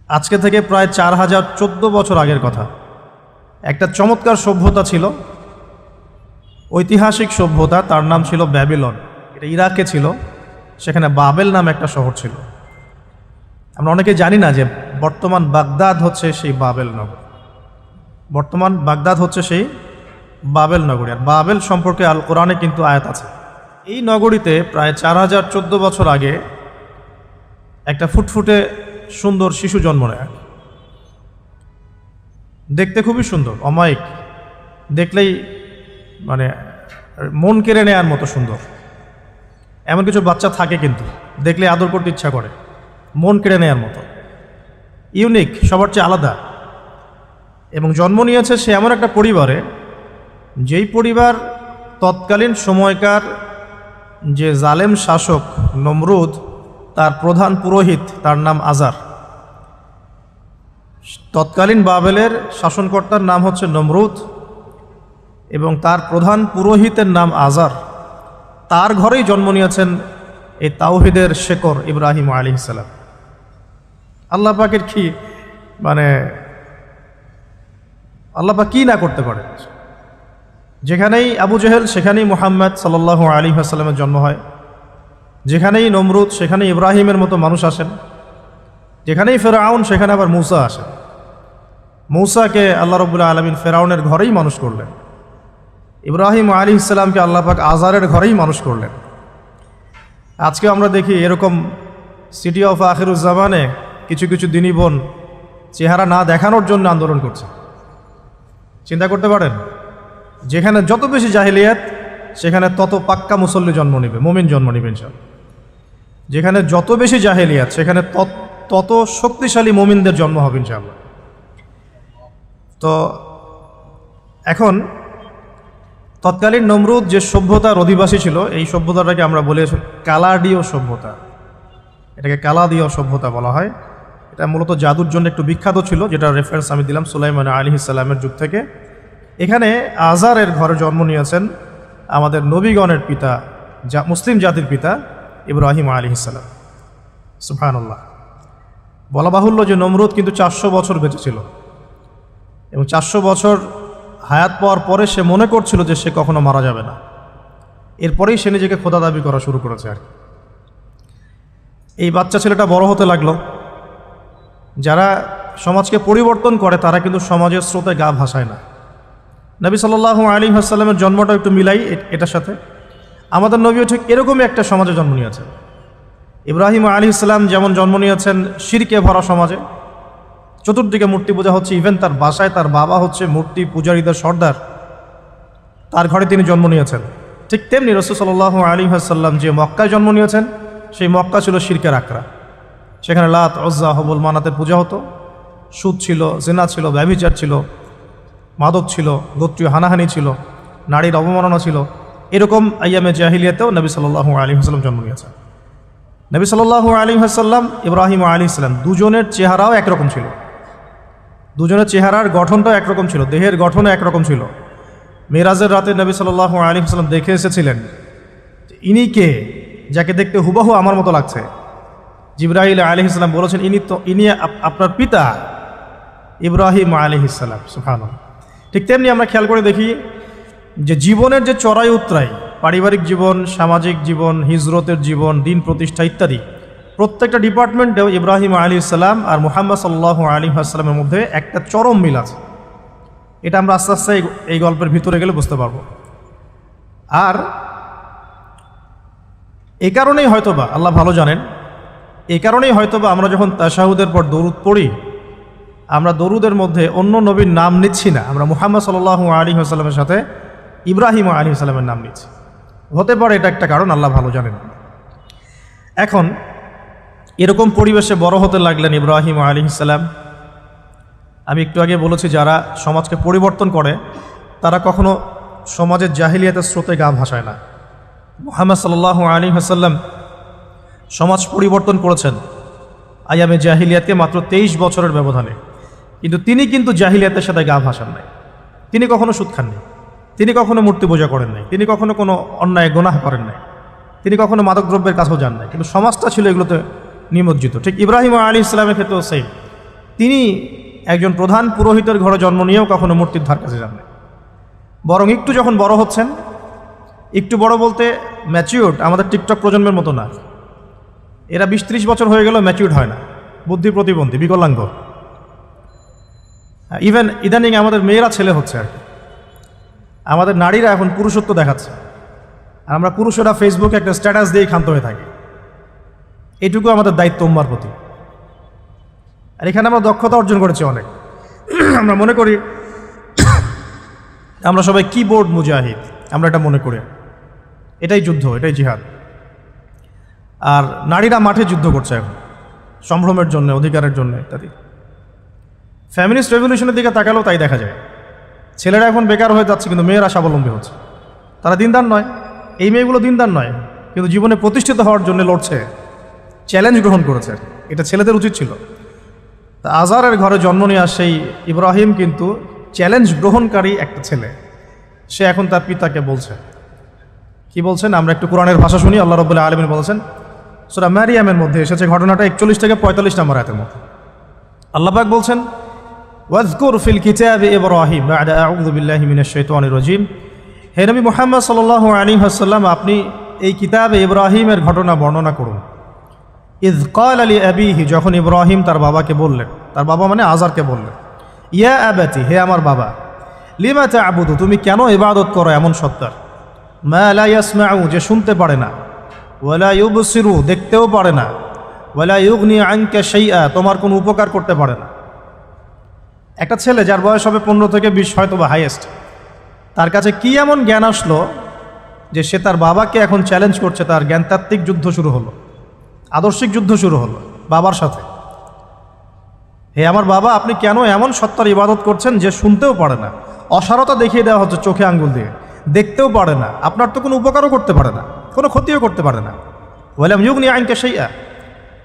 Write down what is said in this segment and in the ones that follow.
আজকে থেকে প্রায় 4014 বছর আগের কথা। একটা চমৎকার সভ্যতা ছিল, ঐতিহাসিক সভ্যতা, তার নাম ছিল ব্যাবিলন। এটা ইরাকে ছিল, সেখানে বাবেল নামে একটা শহর ছিল। আমরা অনেকে জানি না যে বর্তমান বাগদাদ হচ্ছে সেই বাবেল নগর। বর্তমান বাগদাদ হচ্ছে সেই বাবেল নগরী। আর বাবেল সম্পর্কে আল কোরআনে কিন্তু আয়াত আছে। এই নগরীতে প্রায় 4014 বছর আগে একটা ফুটফুটে সুন্দর শিশু জন্ম নেয়। দেখতে খুবই সুন্দর, অমায়িক, দেখলেই মানে মন কেড়ে নেওয়ার মতো সুন্দর। এমন কিছু বাচ্চা থাকে কিন্তু দেখলে আদর করতে ইচ্ছা করে, মন কেড়ে নেওয়ার মতো, ইউনিক, সবার চেয়ে আলাদা। এবং জন্ম নিয়েছে সে এমন একটা পরিবারে, যেই পরিবার তৎকালীন সময়কার যে জালেম শাসক নমরুদ, তার প্রধান পুরোহিত, তার নাম আজার। তৎকালীন বাবেলের শাসনকর্তার নাম হচ্ছে নমরুদ এবং তার প্রধান পুরোহিতের নাম আজার। তার ঘরেই জন্ম নিয়েছেন এই তাওহীদের শেকড় ইব্রাহিম আলাইহিস সালাম। আল্লাহ পাকের কি মানে আল্লাহ পাক কি না করতে পারে। যেখানেই আবু জেহেল সেখানেই মুহাম্মদ সাল্লাল্লাহু আলাইহি ওয়াসাল্লামের জন্ম হয়, যেখানেই নমরুদ সেখানেই ইব্রাহিমের মতো মানুষ আসেন, যেখানেই ফেরাউন সেখানে আবার মূসা আসেন। মূসাকে আল্লাহ রাব্বুল আলামিন ফেরাউনের ঘরেই মানুষ করলেন, ইব্রাহিম আলাইহিস সালামকে আল্লাহ পাক আজারের ঘরেই মানুষ করলেন। আজকে আমরা দেখি এরকম সিটি অফ আখিরুজ্জামানে কিছু কিছু দিনী বোন চেহারা না দেখানোর জন্য আন্দোলন করছে। চিন্তা করতে পারেন, যেখানে যত বেশি জাহিলিয়াত সেখানে তত পাক্কা মুসল্লি জন্ম নেবে, মুমিন জন্ম নেবে ইনশাআল্লাহ। যেখানে যত বেশি জাহিলিয়াত সেখানে তত শক্তিশালী মুমিনদের জন্ম হবে ইনশাআল্লাহ। তো এখন তৎকালীন নমরুদ যে সভ্যতার অধিবাসী ছিল, এই সভ্যতাটাকে আমরা বলে কালাডীয় সভ্যতা। এটাকে কালাদীয় সভ্যতা বলা হয়। এটা মূলত জাদুর জন্য একটু বিখ্যাত ছিল, যেটা রেফারেন্স আমি দিলাম সুলাইমান আলাইহিস সালামের যুগ থেকে। এখানে আজারের ঘরে জন্ম নিয়েছেন আমাদের নবীগণের পিতা, মুসলিম জাতির পিতা ইব্রাহিম আলাইহিস সালাম। সুবহানাল্লাহ। বলা বাহুল্য যে নমরুদ কিন্তু 400 বছর বেঁচে ছিল এবং 400 বছর হায়াত পাওয়ার পরে সে মনে করছিল যে সে কখনো মারা যাবে না। এরপরেই সে নিজেকে খোদা দাবি করা শুরু করেছে আর কি। এই বাচ্চা ছেলেটা বড় হতে লাগলো। যারা সমাজকে পরিবর্তন করে তারা কিন্তু সমাজের স্রোতে গা ভাসায় না। নবী সাল্লাল্লাহু আলাইহি ওয়াসাল্লামের জন্মটা একটু মিলাই এটার সাথে। আমাদের নবীও ঠিক এরকমই একটা সমাজে জন্ম নিয়েছেন। ইব্রাহিম আলাইহিস সালাম যেমন জন্ম নিয়েছেন শিরকে ভরা সমাজে, চতুর্দিকে মূর্তি পূজা হচ্ছে, ইভেন তার বাসায় তার বাবা হচ্ছে মূর্তি পূজারীদের সর্দার, তার ঘরে তিনি জন্ম নিয়েছেন। ঠিক তেমনি রাসূল সাল্লাল্লাহু আলাইহি ওয়াসাল্লাম যে মক্কায় জন্ম নিয়েছেন, সেই মক্কা ছিল শিরকের আকড়া। সেখানে লাত, উজ্জা, হুবল, মানাতের পূজা হতো, সুদ ছিল, জিনা ছিল, ব্যভিচার ছিল, মাদক ছিল, গোত্রীয় হানাহানি ছিল, নারীর অবমাননা ছিল। এরকম আইয়ামে জাহিলিয়াতেও নবী সাল্লাল্লাহু আলাইহি ওয়াসাল্লাম জন্ম নিয়েছেন। নবী সাল্লাল্লাহু আলাইহি ওয়াসাল্লাম, ইব্রাহিম আলাইহিস সালাম, দুজনের চেহারাও একরকম ছিল। দুজনের চেহারার গঠনটাও একরকম ছিল, দেহের গঠনও একরকম ছিল। মেরাজের রাতে নবী সাল্লাল্লাহু আলাইহি ওয়াসাল্লাম দেখে এসেছিলেন ইনি কে, যাকে দেখতে হুবহু আমার মতো লাগছে। জিবরাইল আলাইহিস সালাম বলেছেন ইনি আপনার পিতা ইব্রাহিম আলাইহিস সালাম। সুবহানাল্লাহ। ঠিক তেমনি আমরা খেয়াল করে দেখি যে জীবনের যে চড়াই উতরাই, পারিবারিক জীবন, সামাজিক জীবন, হিজরতের জীবন, দিন প্রতিষ্ঠা ইত্যাদি, প্রত্যেকটা ডিপার্টমেন্টেও ইব্রাহিম আলাইহিস সালাম আর মুহাম্মদ সাল্লাল্লাহু আলাইহি ওয়াসাল্লামের মধ্যে একটা চরম মিল আছে। এটা আমরা আস্তে আস্তে এই গল্পের ভিতরে গেলে বুঝতে পারবো। আর এই কারণেই হয়তোবা আল্লাহ ভালো জানেন, এই কারণেই হয়তোবা আমরা যখন তাশাহুদের পর দরুদ পড়ি, আমরা দরুদের মধ্যে অন্য নবীর নাম নিচ্ছি না, আমরা মুহাম্মদ সাল্লাল্লাহু আলাইহি ওয়াসাল্লামের সাথে ইব্রাহিম আলাইহিস সালামের নাম নিচ্ছি। হতে পারে এটা একটা কারণ, আল্লাহ ভালো জানেন। এখন এরকম পরিবেশে বড় হতে লাগলেন ইব্রাহিম আলাইহিস সালাম। আমি একটু আগে বলেছি যারা সমাজকে পরিবর্তন করে তারা কখনো সমাজের জাহিলিয়াতের স্রোতে গা ভাসায় না। মুহাম্মদ সাল্লাল্লাহু আলাইহি ওয়াসাল্লাম সমাজ পরিবর্তন করেছেন আইয়ামে জাহিলিয়াতকে মাত্র 23 বছরের ব্যবধানে, কিন্তু তিনি কিন্তু জাহিলিয়াতের সাথে গা ভাসান নাই। তিনি কখনো সুদ খাননি, তিনি কখনো মূর্তি পূজা করেন নাই, তিনি কখনো কোনো অন্যায় গুনাহ করেন নাই, তিনি কখনো মাদকদ্রব্যের কাছেও যান নাই, কিন্তু সমাজটা ছিল এগুলোতে নিমজ্জিত। ঠিক ইব্রাহিম আলাইহিস সালামের ক্ষেত্রেও সেই তিনি একজন প্রধান পুরোহিতের ঘরে জন্ম নিয়েও কখনো মূর্তির ধার কাছে যান না, বরং একটু যখন বড় হচ্ছেন, একটু বড় বলতে ম্যাচিউরড, আমাদের টিকটক প্রজন্মের মতো না, এরা 20-30 বছর হয়ে গেল ম্যাচিউরড হয় না, বুদ্ধি প্রতিবন্ধী, বিকলাঙ্গ। ইভেন ইদানিং আমাদের মেয়েরা ছেলে হচ্ছে আর কি, আমাদের নারীরা এখন পুরুষত্ব দেখাচ্ছে, আর আমরা পুরুষেরা ফেসবুকে একটা স্ট্যাটাস দিয়েই ক্ষান্ত হয়ে থাকি। এইটুকু আমাদের দায়িত্ব উম্মার প্রতি। আর এখানে আমরা দক্ষতা অর্জন করেছি অনেক। আমরা মনে করি আমরা সবাই কিবোর্ড মুজাহিদ, আমরা এটা মনে করি। এটাই যুদ্ধ, এটাই জিহাদ। আর নারীরা মাঠে যুদ্ধ করছে এখন সম্ভ্রমের জন্য, অধিকারের জন্য ইত্যাদি। ফ্যামিলিস্ট রেভলিউশনের দিকে তাকালেও তাই দেখা যায়। ছেলেরা এখন বেকার হয়ে যাচ্ছে, কিন্তু মেয়েরা স্বাবলম্বী হচ্ছে। তারা দিনদার নয়, এই মেয়েগুলো দিনদার নয়, কিন্তু জীবনে প্রতিষ্ঠিত হওয়ার জন্য লড়ছে, চ্যালেঞ্জ গ্রহণ করেছে। এটা ছেলেদের উচিত ছিল। তা আজারের ঘরে জন্ম নেওয়া সেই ইব্রাহিম কিন্তু চ্যালেঞ্জ গ্রহণকারী একটা ছেলে। সে এখন তার পিতাকে বলছে, কি বলছেন? আমরা একটু কোরআনের ভাষা শুনি। আল্লাহ রাব্বুল আলামিন বলেছেন, সূরা মারিয়ামের মধ্যে এসেছে ঘটনাটা 41 থেকে 45 নম্বর আয়াতের মধ্যে। আল্লাহ পাক বলছেন, ওয়াজকুর ফিল কিতাবি ইব্রাহিম বা'দা আউযু বিল্লাহি মিনাশ শাইতানির রাজীম। হে নবী মুহাম্মদ সাল্লাল্লাহু আলাইহি ওয়াসাল্লাম, আপনি এই কিতাবে ইব্রাহিমের ঘটনা বর্ণনা করুন। ইয ক্বালা লি আবিহি, যখন ইব্রাহিম তার বাবাকে বললেন, তার বাবা মানে আজারকে বললেন, ইয়া আবাতি, হে আমার বাবা, লিমা তা'বুদু, তুমি কেন ইবাদত করো এমন সত্তার, মা লা ইয়াসমাউ, যে শুনতে পারে না, ওয়ালা ইউবসিরু, দেখতেও পারে না, ওয়ালা ইউগনি আনকা শাইআ, তোমার কোনো উপকার করতে পারে না। একটা ছেলে যার বয়স হবে 15 থেকে 20, হয়তো বা হাইয়েস্ট, তার কাছে কি এমন জ্ঞান আসলো যে সে তার বাবাকে এখন চ্যালেঞ্জ করছে? তার জ্ঞানতাত্ত্বিক যুদ্ধ শুরু হলো, আদর্শিক যুদ্ধ শুরু হলো বাবার সাথে। হে আমার বাবা, আপনি কেন এমন সত্তার ইবাদত করছেন যে শুনতেও পারে না? অসারতা দেখিয়ে দেওয়া হচ্ছে চোখে আঙ্গুল দিয়ে, দেখতেও পারে না, আপনার তো কোনো উপকারও করতে পারে না, কোনো ক্ষতিও করতে পারে না। ওয়ালাম ইউগনি আনকা শাইআ,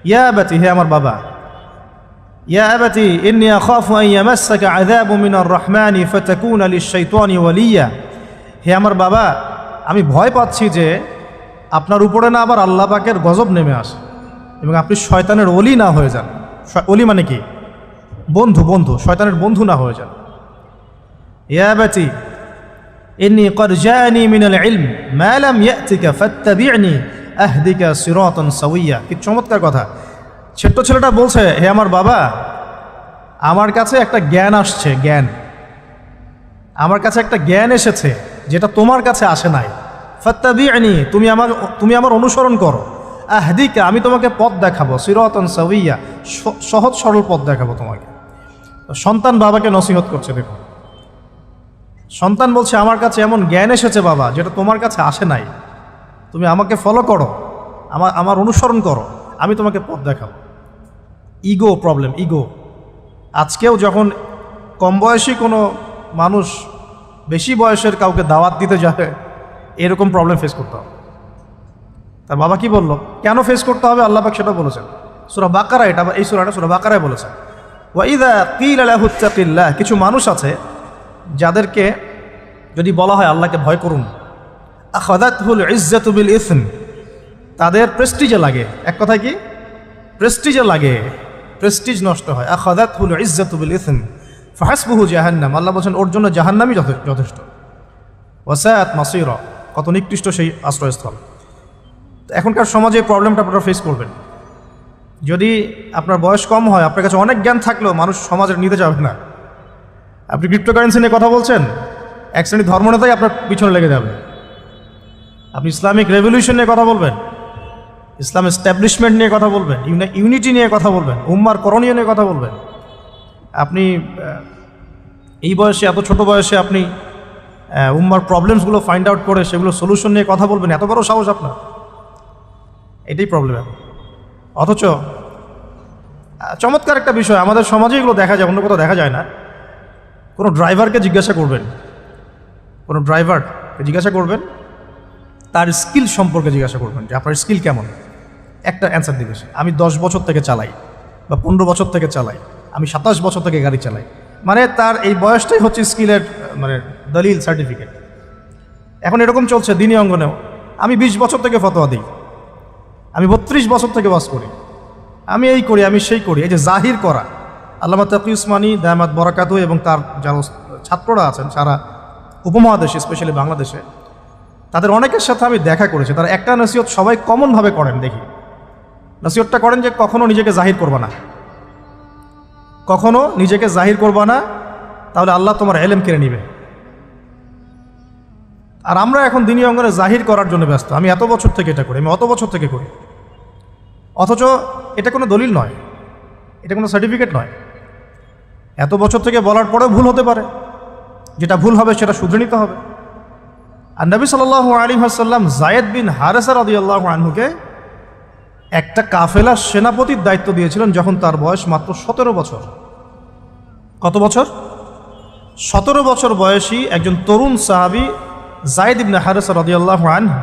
ইয়া আবাতি, হে আমার বাবা, ইয়া আবাতি ইন্নী আখাফু আন ইয়ামাসসাকা আযাবু মিনার রাহমানি ফাতাকুনা লিশ-শাইতানি ওয়ালিয়্যা, হে আমার বাবা, আমি ভয় পাচ্ছি যে আপনার উপরে না আবার আল্লাহ পাকের গজব নেমে আসে এবং আপনি শয়তানের ওলি না হয়ে যান। ওলি মানে কি? বন্ধু, বন্ধু, শয়তানের বন্ধু না হয়ে যান। ইয়া আবাতি ইন্নী ক্বাদ জাআনি মিনাল ইলম মা লাম ইয়াতিকা ফাত্তাবি'নি আহদিকা সিরাতান সাওয়্যা। কি চমৎকার কথা! ছোট্ট ছেলেটা বলছে, হে আমার বাবা, আমার কাছে একটা জ্ঞান আসছে, জ্ঞান, আমার কাছে একটা জ্ঞান এসেছে যেটা তোমার কাছে আসে নাই। ফাত্তাবি'নি, তুমি আমার অনুসরণ করো। আহদিকা, আমি তোমাকে পথ দেখাবো। সিরাতান সাওয়্যা, সহজ সরল পথ দেখাবো তোমাকে। সন্তান বাবাকে নসিহত করছে। দেখুন, সন্তান বলছে, আমার কাছে এমন জ্ঞান এসেছে বাবা যেটা তোমার কাছে আসে নাই, তুমি আমাকে ফলো করো, আমার অনুসরণ করো, আমি তোমাকে পথ দেখাবো। Ego problem, ego. আজকেও যখন কম বয়সী কোনো মানুষ বেশি বয়সের কাউকে দাওয়াত দিতে যাবে, এরকম প্রবলেম ফেস করতে হবে। তার বাবা কি বলল, কেন ফেস করতে হবে? আল্লাহ পাক সেটা বলেছেন সূরা বাকারা, এটা এই সূরাটা সূরা বাকারায় বলেছেন, ওয়া ইযা ক্বিলা লাহু ইত্তাকিল্লাহ, কিছু মানুষ আছে যাদেরকে যদি বলা হয় আল্লাহকে ভয় করুন, আখাযাতহুল ইজ্জাতু বিল ইসম, তাদের প্রেস্টিজে লাগে। এক কথায় কি? প্রেস্টিজে লাগে, প্রেস্টিজ নষ্ট হয়। আখাযাতহুল ইজ্জাতু বিল ইসম ফাহাসবুহু জাহান্নাম, আল্লাহ বলছেন ওর জন্য জাহান্নামই যথেষ্ট। ওয়াসাআত মাসীরা, কত নিকৃষ্ট সেই আশ্রয়স্থল। এখনকার সমাজে এই প্রবলেমটা আপনারা ফেস করবেন। যদি আপনার বয়স কম হয়, আপনার কাছে অনেক জ্ঞান থাকলেও মানুষ সমাজের নিতে যাবে না। আপনি ক্রিপ্টোকারেন্সি নিয়ে কথা বলছেন, এক শ্রেণী ধর্মনেতাই আপনার পিছনে লেগে যাবে। আপনি ইসলামিক রেভলিউশন নিয়ে কথা বলবেন, ইসলাম এস্টাবলিশমেন্ট নিয়ে কথা বলবেন, ইউনিটি নিয়ে কথা বলবেন, উম্মার করণীয় নিয়ে কথা বলবেন। আপনি এই বয়সে, এত ছোট বয়সে আপনি উম্মার প্রবলেমসগুলো ফাইন্ড আউট করে সেগুলো সলিউশন নিয়ে কথা বলবেন, এত বড় সাহস আপনার? এটাই প্রবলেম এখন। অথচ চমৎকার একটা বিষয়, আমাদের সমাজে এগুলো দেখা যায়, অন্য কোথাও দেখা যায় না। কোনো ড্রাইভারকে জিজ্ঞাসা করবেন, কোনো ড্রাইভারকে জিজ্ঞাসা করবেন, তার স্কিল সম্পর্কে জিজ্ঞাসা করবেন যে আপনার স্কিল কেমন। একটা অ্যান্সার দিবে সে, আমি 10 বছর থেকে চালাই, বা 15 বছর থেকে চালাই, আমি 27 বছর থেকে গাড়ি চালাই। মানে তার এই বয়সটাই হচ্ছে স্কিলের মানে দলিল, সার্টিফিকেট। এখন এরকম চলছে দিনী অঙ্গনেও। আমি 20 বছর থেকে ফতোয়া দিই, আমি 32 বছর থেকে ওয়াজ করি, আমি এই করি, আমি সেই করি। এই যে জাহির করা, আল্লামা তাকি উসমানী দায়ামাত বরাকাতু এবং তার যারা ছাত্ররা আছেন সারা উপমহাদেশে, স্পেশালি বাংলাদেশে, তাদের অনেকের সাথে আমি দেখা করেছি। তারা একটা নসিহত সবাই কমনভাবে করেন, দেখি নসিহতটা করেন যে কখনো নিজেকে জাহির করবা না, কখনো নিজেকে জাহির করবা না, তাহলে আল্লাহ তোমার এলেম কেড়ে নিবে। আর আমরা এখন দিনী অঙ্গনে জাহির করার জন্য ব্যস্ত। আমি এত বছর থেকে এটা করি, আমি অত বছর থেকে করি, অথচ এটা কোনো দলিল নয়, এটা কোনো সার্টিফিকেট নয়। এত বছর থেকে বলার পরেও ভুল হতে পারে, যেটা ভুল হবে সেটা শুধরে নিতে হবে। আর নবী সাল্লাল্লাহু আলাইহি ওয়াসাল্লাম যায়েদ বিন হারেসা রাদিয়াল্লাহু আনহুকে একটা কাফেলার সেনাপতির দায়িত্ব দিয়েছিলেন যখন তার বয়স মাত্র 17 বছর। কত বছর? 17 বছর বয়সী একজন তরুণ সাহাবী যায়েদ ইবনে হারেসা রাদিয়াল্লাহু আনহু,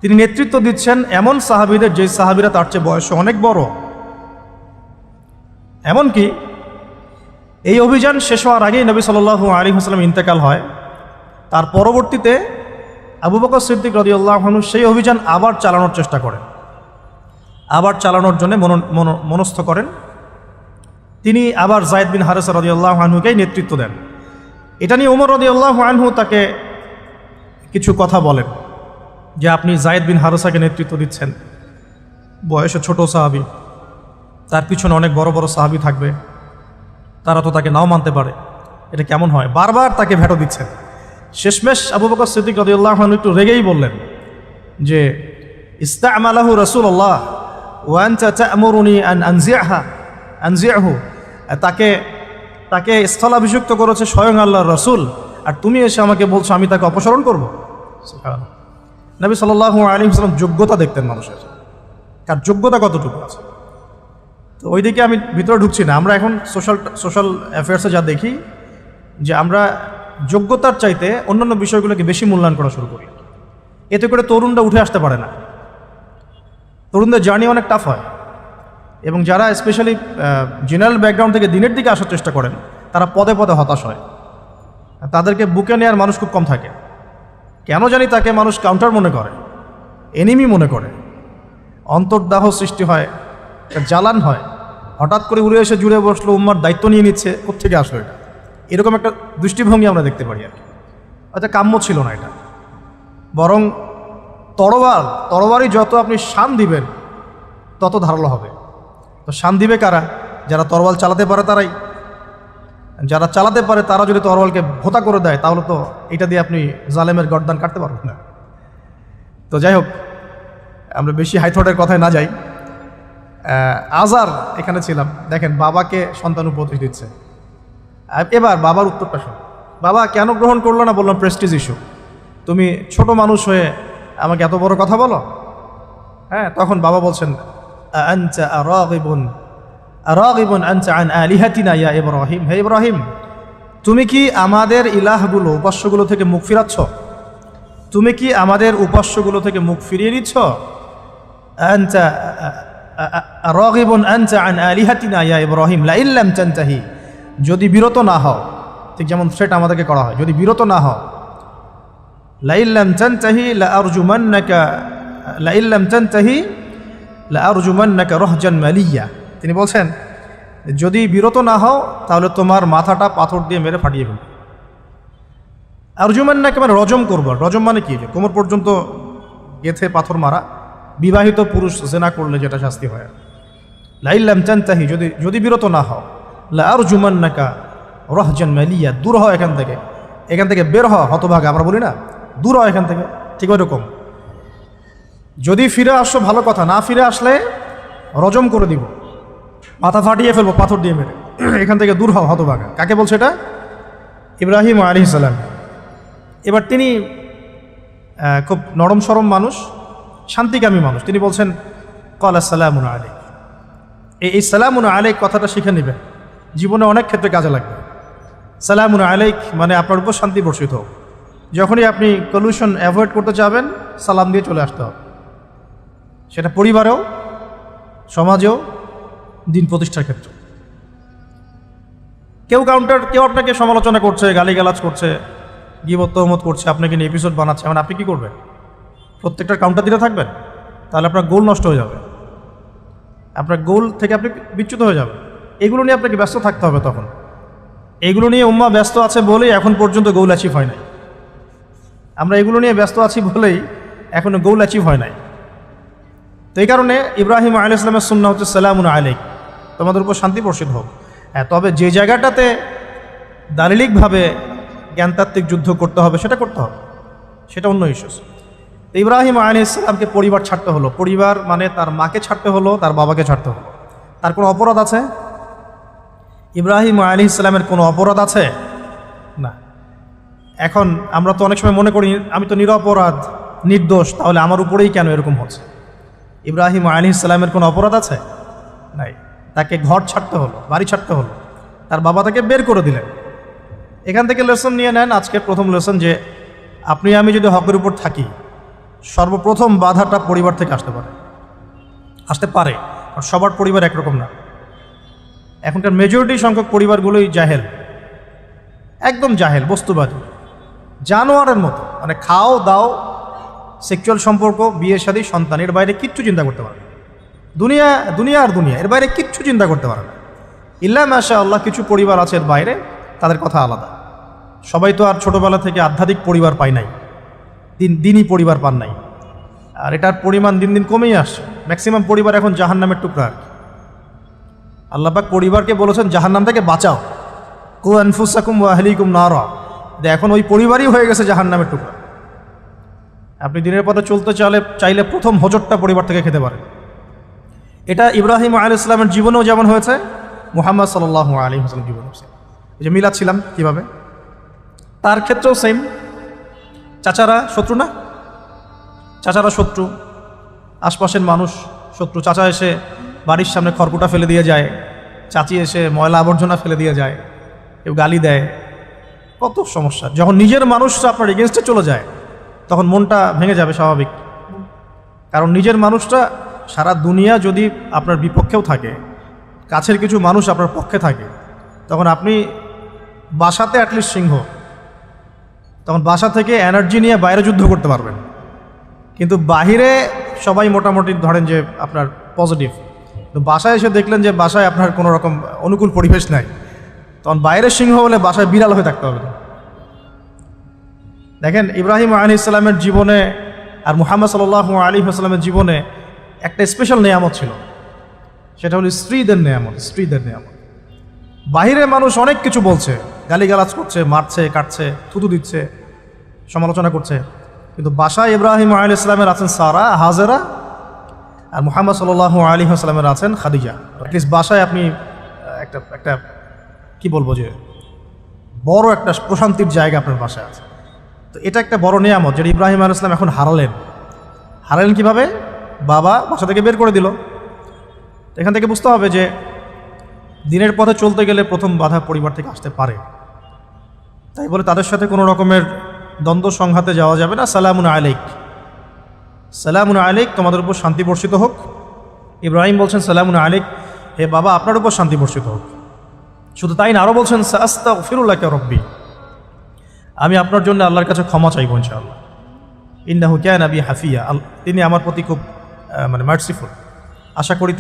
তিনি নেতৃত্ব দিচ্ছেন এমন সাহাবীদের যে সাহাবীরা তার চেয়ে বয়সে অনেক বড়। এমনকি এই অভিযান শেষ হওয়ার আগেই নবী সাল্লাল্লাহু আলাইহি ওয়াসাল্লাম ইন্তেকাল হয়। তার পরবর্তীতে আবু বকর সিদ্দিক রাদিয়াল্লাহু আনহু সেই অভিযান আবার চালানোর চেষ্টা করেন, আবার চালানোর জন্য মনস্থ করেন। তিনি আবার যায়েদ বিন হারেসা রাদিয়াল্লাহু আনহুকেই নেতৃত্ব দেন। এটা নিয়ে ওমর রাদিয়াল্লাহু আনহু তাকে কিছু কথা বলেন যে আপনি যায়েদ বিন হারেসাকে নেতৃত্ব দিচ্ছেন, বয়সে ছোট সাহাবী, তার পিছনে অনেক বড় বড় সাহাবী থাকবে, তারা তো তাকে নাও মানতে পারে, এটা কেমন হয়? বারবার তাকে ভেটো দিচ্ছেন। শেষমেশ আবু বকর সিদ্দিক রাদিয়াল্লাহু আনহু একটু রেগেই বললেন যে ইস্তা'মালাহু রাসূলুল্লাহ ওয়া আনতা তা'মুরুনি আন আনজি'হু, তাকে স্থলাভিষিক্ত করেছে স্বয়ং আল্লাহর রাসূল, আর তুমি এসে আমাকে বলছো আমি তাকে অপসারণ করব। সুবহানাল্লাহ। নবী সাল্লাল্লাহু আলাইহি ওয়াসাল্লাম যোগ্যতা দেখতেন মানুষের, কার যোগ্যতা কতটুকু আছে। তো ওইদিকে আমি ভিতরে ঢুকছি না। আমরা এখন সোশ্যাল অ্যাফেয়ার্সে যা দেখি যে আমরা যোগ্যতার চাইতে অন্যান্য বিষয়গুলোকে বেশি মূল্যায়ন করা শুরু করি। এতে করে তরুণরা উঠে আসতে পারে না, তরুণদের জার্নি অনেক টাফ হয়। এবং যারা স্পেশালি জেনারেল ব্যাকগ্রাউন্ড থেকে দিনের দিকে আসার চেষ্টা করেন তারা পদে পদে হতাশ হয়, তাদেরকে বুকে নেওয়ার মানুষ খুব কম থাকে। কেন জানি তাকে মানুষ কাউন্টার মনে করে, এনিমি মনে করে, অন্তর্দাহ সৃষ্টি হয়, জ্বালান হয়। হঠাৎ করে উড়ে এসে জুড়ে বসলো, উম্মার দায়িত্ব নিয়ে নিচ্ছে, কোত্থেকে আসলো এটা? এরকম একটা দৃষ্টিভঙ্গি আমরা দেখতে পারি আর কি। আচ্ছা, কাম্য ছিল না এটা। বরং তরবারি যত আপনি শান দিবেন তত ধারালো হবে। তো শান দিবে কারা? যারা তরবাল চালাতে পারে তারাই। যারা চালাতে পারে তারা যদি তরবালকে ভোতা করে দেয় তাহলে তো এটা দিয়ে আপনি জালেমের গর্দান কাটতে পারবেন না। তো যাই হোক, আমরা বেশি হাইথটের কথায় না যাই। আজার এখানে ছিলাম, দেখেন বাবাকে সন্তান উপদেশ দিচ্ছে। এবার বাবার উত্তরটা শোন। বাবা কেন গ্রহণ করলো না? বললাম প্রেস্টিজ ইস্যু। তুমি ছোট মানুষ হয়ে আমাকে এত বড় কথা বলো? হ্যাঁ, তখন বাবা বলছেন আনতা রাগিবুন আনতা আন আলিহাতিনা ইয়া ইব্রাহিম। হে ইব্রাহিম, তুমি কি আমাদের ইলাহগুলো, উপাস্যগুলো থেকে মুখ ফিরাচ্ছ? তুমি কি আমাদের উপাস্যগুলো থেকে মুখ ফিরিয়ে নিচ্ছ? আনতা রাগিবুন আনতা আন আলিহাতিনা ইয়া ইব্রাহিম লা ইল্লাম তানতাহি। যদি বিরত না হও, ঠিক যেমন থ্রেট আমাদেরকে করা হয়, যদি বিরত না হও, লা ইল্লাম তানতাহি লা আরজুমান্নাকা রাহজান মালিয়া। তিনি বলছেন যদি বিরত না হও তাহলে তোমার মাথাটা পাথর দিয়ে মেরে ফাটিয়ে ফেলবে। আরজুমান্নাকা মানে রজম করব। রজম মানে কি? কোমর পর্যন্ত গেথে পাথর মারা। বিবাহিত পুরুষ জেনা করলে যেটা শাস্তি হয়। লা ইল্লাম তানতাহি, যদি বিরত না হও, লা আরজুমান্নাকা রাহজান মালিয়া, দূর হও এখান থেকে বের হও হতভাগা। আমরা বলি না, দূর হও এখান থেকে, ঠিক ওইরকম। যদি ফিরে আসো ভালো কথা, না ফিরে আসলে রজম করে দিব, মাথা ফাটিয়ে ফেলবো পাথর দিয়ে মেরে। এখান থেকে দূর হও হতভাগা। কাকে বলছে এটা? ইব্রাহিম আলাইহিস সালাম। এবার তিনি খুব নরম সরম মানুষ, শান্তিকামী মানুষ। তিনি বলছেন ক্বালা সালামুন আলাইক। এই সালামুন আলাইক কথাটা শিখে নেবেন, জীবনে অনেক ক্ষেত্রে কাজে লাগবে। সালামুন আলাইক মানে আপনার উপর শান্তি বর্ষিত হোক। যখনই আপনি পলিউশন অ্যাভয়েড করতে চাবেন সালাম দিয়ে চলে আসতে হবে, সেটা পরিবারেও, সমাজেও, দিন প্রতিষ্ঠার ক্ষেত্রে। কেউ আপনাকে সমালোচনা করছে, গালিগালাজ করছে, গীবত তহমত করছে, আপনাকে নিয়ে এপিসোড বানাচ্ছে, মানে আপনি কী করবেন? প্রত্যেকটার কাউন্টার দিতে থাকবেন? তাহলে আপনার গোল নষ্ট হয়ে যাবে, আপনার গোল থেকে আপনি বিচ্যুত হয়ে যাবেন। এগুলো নিয়ে আপনাকে ব্যস্ত থাকতে হবে। তখন এগুলো নিয়ে উম্মাহ ব্যস্ত আছে বলেই এখন পর্যন্ত গোল অ্যাচিভ হয় নাই। আমরা এগুলো নিয়ে ব্যস্ত আছি বলেই এখনো গোল অ্যাচিভ হয় নাই। তো এই কারণে ইব্রাহিম আলাইহিস সালামের সুন্নাহ হচ্ছে সালামুন আলাইক, তোমাদের উপর শান্তি বর্ষিত হোক। হ্যাঁ, তবে যে জায়গাটাতে দালিলিকভাবে জ্ঞানতাত্ত্বিক যুদ্ধ করতে হবে সেটা করতে হবে, সেটা অন্য ইস্যুস। ইব্রাহিম আলাইহিস সালামকে পরিবার ছাড়তে হলো। পরিবার মানে তার মাকে ছাড়তে হলো, তার বাবাকে ছাড়তে হলো। তার কোনো অপরাধ আছে? ইব্রাহিম আলাইহিস সালামের কোনো অপরাধ আছে? না। এখন আমরা তো অনেক সময় মনে করি আমি তো নিরপরাধ, নির্দোষ, তাহলে আমার উপরেই কেন এরকম হচ্ছে? ইব্রাহিম আলাইহিস সালামের কোনো অপরাধ আছে? নাই। তাকে ঘর ছাড়তে হলো, বাড়ি ছাড়তে হলো, তার বাবা তাকে বের করে দিলেন। এখান থেকে লেসন নিয়ে নেন। আজকের প্রথম লেসন যে আপনি আমি যদি হকের উপর থাকি, সর্বপ্রথম বাধাটা পরিবার থেকে আসতে পারে। আর সবার পরিবার একরকম না। এখনকার মেজরিটি সংখ্যক পরিবারগুলোই জাহেল, একদম জাহেল, বস্তুবাদী, জানোয়ারের মতো। মানে খাও দাও, সেক্সুয়াল সম্পর্ক, বিয়ে শাদী, সন্তান, এর বাইরে কিচ্ছু চিন্তা করতে পারে না। দুনিয়া আর দুনিয়া, এর বাইরে কিচ্ছু চিন্তা করতে পারে না। ইল্লা মাশা আল্লাহ, কিছু পরিবার আছে এর বাইরে, তাদের কথা আলাদা। সবাই তো আর ছোটোবেলা থেকে আধ্যাত্মিক পরিবার পায় নাই, দিনই পরিবার পান নাই। আর এটার পরিমাণ দিন দিন কমেই আসছে। ম্যাক্সিমাম পরিবার এখন জাহান্নামের টুকরা। আল্লাহ পাক পরিবারকে বলেছেন জাহান্নাম থেকে বাঁচাও, কু আনফুসাকুম ওয়া আহলিকুম নারা। এখন ওই পরিবারই হয়ে গেছে জাহান্নামের টুকরা। আপনি দিনের পথে চলতে চাইলে প্রথম হোঁচটটা পরিবার থেকে খেতে পারেন। এটা ইব্রাহিম আলাইহিস সালামের জীবনেও যেমন হয়েছে, মুহাম্মদ সাল্লাল্লাহু আলাইহি ওয়াসাল্লাম জীবনে হয়েছে। এই যে মিলাচ্ছিলাম কীভাবে, তার ক্ষেত্রেও সেম। চাচারা শত্রু না? চাচারা শত্রু, আশপাশের মানুষ শত্রু। চাচা এসে বাড়ির সামনে খড়কুটা ফেলে দিয়ে যায়, চাচি এসে ময়লা আবর্জনা ফেলে দিয়ে যায়, কেউ গালি দেয়, কত সমস্যা। যখন নিজের মানুষটা আপনার এগেনস্টে চলে যায় তখন মনটা ভেঙে যাবে, স্বাভাবিক। কারণ নিজের মানুষটা সারা দুনিয়া যদি আপনার বিপক্ষেও থাকে, কাছের কিছু মানুষ আপনার পক্ষে থাকে, তখন আপনি বাসাতে অ্যাটলিস্ট সিংহ, তখন বাসা থেকে এনার্জি নিয়ে বাইরে যুদ্ধ করতে পারবেন। কিন্তু বাহিরে সবাই মোটামুটি ধরেন যে আপনার পজিটিভ, তো বাসায় এসে দেখলেন যে বাসায় আপনার কোনো রকম অনুকূল পরিবেশ নাই, তখন বাইরের সিংহ হলে বাসায় বিড়াল হয়ে থাকতে হবে। দেখেন ইব্রাহিম আলাইহিস সালামের জীবনে আর মুহাম্মদ সাল্লাল্লাহু আলাইহি ওয়াসাল্লামের জীবনে একটা স্পেশাল নেয়ামত ছিল, সেটা হলো স্ত্রীদের নেয়ামত। বাহিরের মানুষ অনেক কিছু বলছে, গালিগালাজ করছে, মারছে, কাটছে, থুতু দিচ্ছে, সমালোচনা করছে, কিন্তু বাসায় ইব্রাহিম আলাইহিস সালামের আছেন সারা, হাজেরা, আর মুহাম্মদ সাল্লাল্লাহু আলাইহি ওয়াসাল্লামের আছেন খাদিজা। অ্যাটলিস্ট বাসায় আপনি একটা কি বলবো যে বড় একটা প্রশান্তির জায়গা আপনার বাসায় আছে। তো এটা একটা বড় নিয়ামত যেটা ইব্রাহিম আলাইহিস সালাম এখন হারালেন কিভাবে? বাবা বাসা থেকে বের করে দিল। এখান থেকে বুঝতে হবে যে দিনের পথে চলতে গেলে প্রথম বাধা পরিবার থেকে আসতে পারে। তাই বলে তাদের সাথে কোনো রকমের দ্বন্দ্ব সংঘাতে যাওয়া যাবে না। সালামুন আলাইক, তোমাদের উপর শান্তি বর্ষিত হোক। ইব্রাহিম বলছেন সালামুন আলাইক, হে বাবা আপনার উপর শান্তি বর্ষিত হোক। শুধু তাই না, আরও বলছেন আস্তাগফিরুল্লাকা রাব্বি, আমি আপনার জন্য আল্লাহর কাছে ক্ষমা চাইব ইনশাআল্লাহ। ইন্নাহু কানা বি হাফিয়া, তিনি আমার প্রতি খুব মার্সিফুল, আশা করি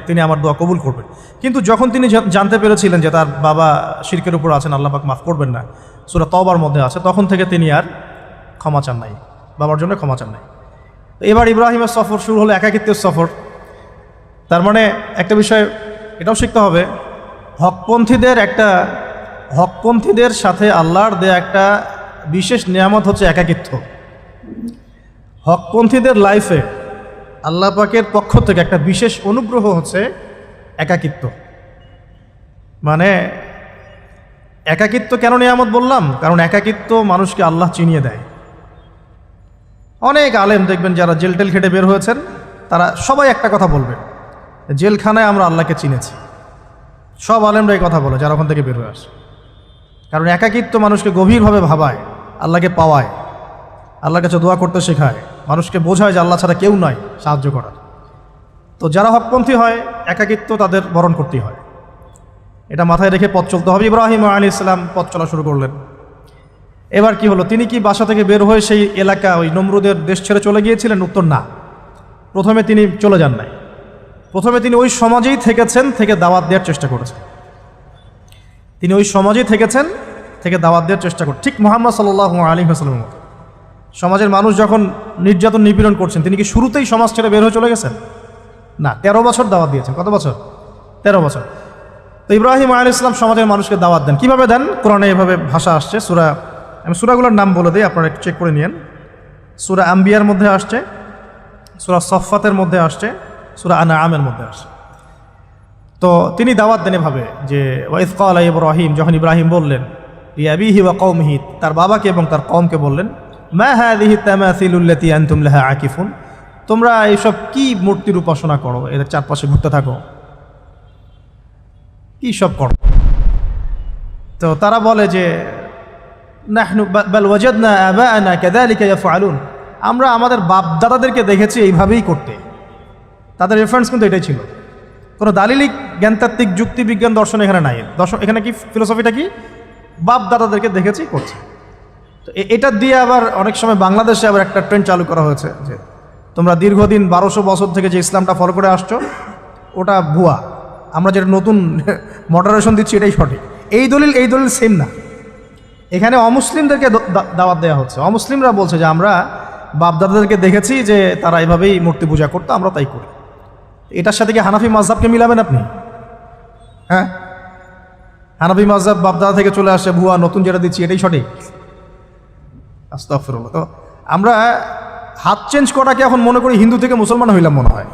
তিনি আমার দোয়া কবুল করবেন। কিন্তু যখন তিনি জানতে পেরেছিলেন যে তার বাবা শিরকের উপর আছেন, আল্লাহ পাক মাফ করবেন না, সূরা তওবার মধ্যে আছে, তখন থেকে তিনি আর ক্ষমা চান নাই, বাবার জন্য ক্ষমা চান নাই। এবার ইব্রাহিমের সফর শুরু হলো, একাকিত্বের সফর। তার মানে একটা বিষয় এটাও শিখতে হবে, হকপন্থীদের সাথে আল্লাহর দেয়া একটা বিশেষ নিয়ামত হচ্ছে একাকিত্ব। হকপন্থীদের লাইফে আল্লাহ পাকের পক্ষ থেকে একটা বিশেষ অনুগ্রহ হচ্ছে একাকিত্ব। মানে একাকিত্ব কেন নিয়ামত বললাম? কারণ একাকিত্ব মানুষকে আল্লাহ চিনিয়ে দেয়। অনেক আলেম দেখবেন যারা জেল খেটে বের হয়েছেন, তারা সবাই একটা কথা বলবেন, জেলখানায় আমরা আল্লাহকে চিনেছি। সব আলেমরা এই কথা বলে যারা ওখান থেকে বের হয়ে আসে। কারণ একাকিত্ব মানুষকে গভীরভাবে ভাবায়, আল্লাহকে পাওয়ায়, আল্লাহর কাছে দোয়া করতে শেখায়, মানুষকে বোঝায় যে আল্লাহ ছাড়া কেউ নয় সাহায্য করার। তো যারা হকপন্থী হয়, একাকিত্ব তাদের বরণ করতেই হয়। এটা মাথায় রেখে পথ চলতে হবে। ইব্রাহিম আলাইহিস সালাম পথ চলা শুরু করলেন। এবার কি হলো? তিনি কি বাসা থেকে বের হয়ে সেই এলাকা, ওই নমরুদের দেশ ছেড়ে চলে গিয়েছিলেন? উত্তর না। প্রথমে তিনি চলে যান নাই, প্রথমে তিনি ওই সমাজেই থেকেছেন, থেকে দাওয়াত দেওয়ার চেষ্টা করেছেন। তিনি ওই সমাজেই থেকে দাওয়াত দেওয়ার চেষ্টা করছেন, ঠিক মুহাম্মদ সাল্লাল্লাহু আলাইহি ওয়াসাল্লামের মতো। সমাজের মানুষ যখন নির্যাতন নিপীড়ন করছেন, তিনি কি শুরুতেই সমাজ ছেড়ে বের হয়ে চলে গেছেন? না, 13 বছর দাওয়াত দিয়েছেন। কত বছর? 13 বছর। তো ইব্রাহিম আলাইহিস সালাম সমাজের মানুষকে দাওয়াত দেন। কিভাবে দেন? কোরআনে এভাবে ভাষা আসছে। আমি সূরাগুলোর নাম বলে দিই, আপনারা একটু চেক করে নিন। সূরা আম্বিয়ার মধ্যে আসছে, সূরা সফফাতের মধ্যে আসছে, সূরা আনআমের মধ্যে আসছে। তো তিনি দাওয়াত দেন এভাবে যে ওয়াইজ ক্বালা ইব্রাহিম, যখন ইব্রাহিম বললেন লিআবিহি ওয়া কওমিহি, তার বাবাকে এবং তার কওমকে বললেন, মা হাযিহি তামাসিলুল্লাতী আনতুম লাহা আকিফুন, তোমরা এইসব কি মূর্তির উপাসনা করো, এদের চারপাশে ঘুরতে থাকো, কি সব করো? তো তারা বলে যে নাহনু বাল ওয়াজাদনা আবাআনা কাযালিকা ইয়াফআলুন, আমরা আমাদের বাপ দাদাদেরকে দেখেছি এইভাবেই করতে। তাদের রেফারেন্স কিন্তু এটাই ছিল, কোনো দালিলিক জ্ঞানতাত্ত্বিক যুক্তি বিজ্ঞান দর্শন এখানে নাই। এখানে কি ফিলোসফিটা কি? বাপ দাদাদেরকে দেখেছি করছে। তো এটা দিয়ে আবার অনেক সময় বাংলাদেশে আবার একটা ট্রেন্ড চালু করা হয়েছে যে তোমরা দীর্ঘদিন 1200 বছর থেকে যে ইসলামটা ফলো করে আসছো ওটা ভুয়া, আমরা যেটা নতুন মডারেশন দিচ্ছি এটাই সঠিক। এই দলিল সেম না। এখানে অমুসলিমদেরকে দাওয়াত দেওয়া হচ্ছে। অমুসলিমরা বলছে যে আমরা বাপদাদাদেরকে দেখেছি যে তারা এভাবেই মূর্তি পূজা করতো, আমরা তাই করি। এটার সাথে কি হানাফি মাযহাবকে মিলাবেন আপনি? হ্যাঁ, হানাফি মাযহাব বাপদাদা থেকে চলে আসে, ভুয়া, নতুন যেটা দিচ্ছি এটাই সঠিক। আস্তাগফিরুল্লাহ। তো আমরা হাত চেঞ্জ করাটাকে এখন মনে করি হিন্দু থেকে মুসলমান হইলাম মনে হয়,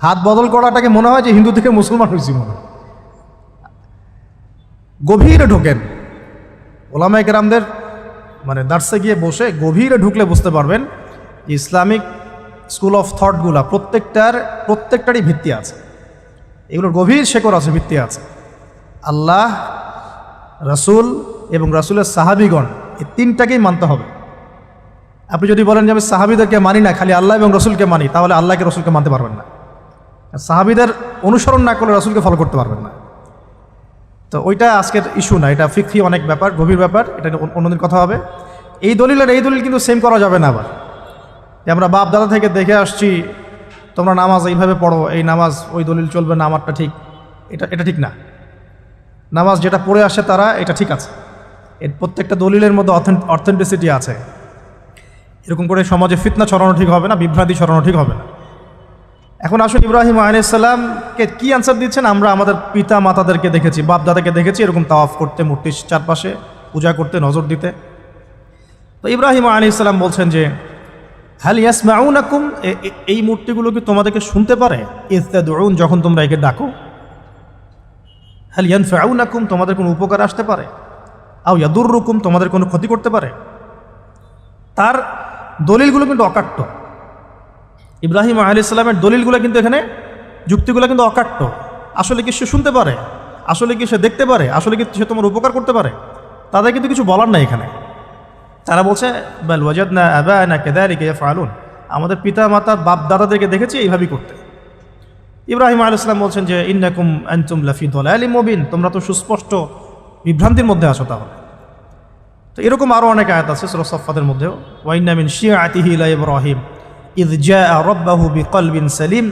হাত বদল করাটাকে মনে হয় যে হিন্দু থেকে মুসলমান হয়েছি মনে হয়। গভীরে ঢোকেন, ওলামায়ে কেরামদের মানে দার্সে গিয়ে বসে গভীরে ঢুকলে বুঝতে পারবেন ইসলামিক স্কুল অফ থটগুলা প্রত্যেকটারই ভিত্তি আছে, এগুলোর গভীর শেকড় আছে, ভিত্তি আছে। আল্লাহ, রাসূল এবং রাসূলের সাহাবীগণ, এই তিনটাকেই মানতে হবে। আপনি যদি বলেন যে আমি সাহাবীদেরকে মানি না, খালি আল্লাহ এবং রসুলকে মানি, তাহলে আল্লাহকে রসুলকে মানতে পারবেন না। সাহাবীদের অনুসরণ না করলে রসুলকে ফলো করতে পারবেন না। তো ওইটা আজকের ইস্যু না, এটা ফিকহি অনেক ব্যাপার, গভীর ব্যাপার, এটা অন্যদিন কথা হবে। এই দলিল কিন্তু সেম করা যাবে না। আবার যে আমরা বাপ দাদা থেকে দেখে আসছি তোমরা নামাজ এইভাবে পড়ো, এই নামাজ ওই দলিল চলবে না, আমারটা ঠিক, এটা ঠিক না। নামাজ যেটা পড়ে আসে তারা এটা ঠিক আছে, এর প্রত্যেকটা দলিলের মধ্যে অথেন্টিসিটি আছে। এরকম করে সমাজে ফিতনা ছড়ানো ঠিক হবে না, বিভ্রান্তি ছড়ানো ঠিক হবে না। এখন আসুন ইব্রাহিম আলাইহিস সালামকে কি আনসার দিচ্ছেন? আমরা আমাদের পিতা মাতাদেরকে দেখেছি, বাপ দাদাকে দেখেছি এরকম তাওয়াফ করতে, মূর্তির চারপাশে পূজা করতে, নজর দিতে। তো ইব্রাহিম আলাইহিস সালাম বলছেন যে হাল ইয়াসমাউনাকুম, এই মূর্তিগুলো কি তোমাদেরকে শুনতে পারে? ইয তাদউন, যখন তোমরা একে ডাকো। হাল ইয়ানফাউনাকুম, তোমাদের কোনো উপকার আসতে পারে? আও ইয়াদুররুকুম, তোমাদের কোনো ক্ষতি করতে পারে? তার দলিলগুলো কিন্তু অকাট্য। ইব্রাহিম আলাইহিস সালামের দলিলগুলো কিন্তু এখানে, যুক্তিগুলো কিন্তু অকাট্য। আসলে কি সে শুনতে পারে? আসলে কি সে দেখতে পারে? আসলে কি সে তোমার উপকার করতে পারে? তাদের কিন্তু কিছু বলার নাই এখানে। তারা বলছে বাল ওয়াজাদনা আবাআনা কাযালিকা ইয়াফআলুন, আমাদের পিতা মাতা বাপ দাদাদেরকে দেখেছি এইভাবেই করতে। ইব্রাহিম আলাইহিস সালাম বলছেন যে ইন্নাকুম আনতুম লাফি দালালিম মুবিন, তোমরা তো সুস্পষ্ট বিভ্রান্তির মধ্যে আছো। তাহলে তো এরকম আরও অনেক আয়াত আছে সূরা সফফাতের মধ্যেও, ওয়া ইন্না মিন শিআতিহি লা ইব্রাহিম ইয জাআ রাব্বাহু বিকলবিন সালিম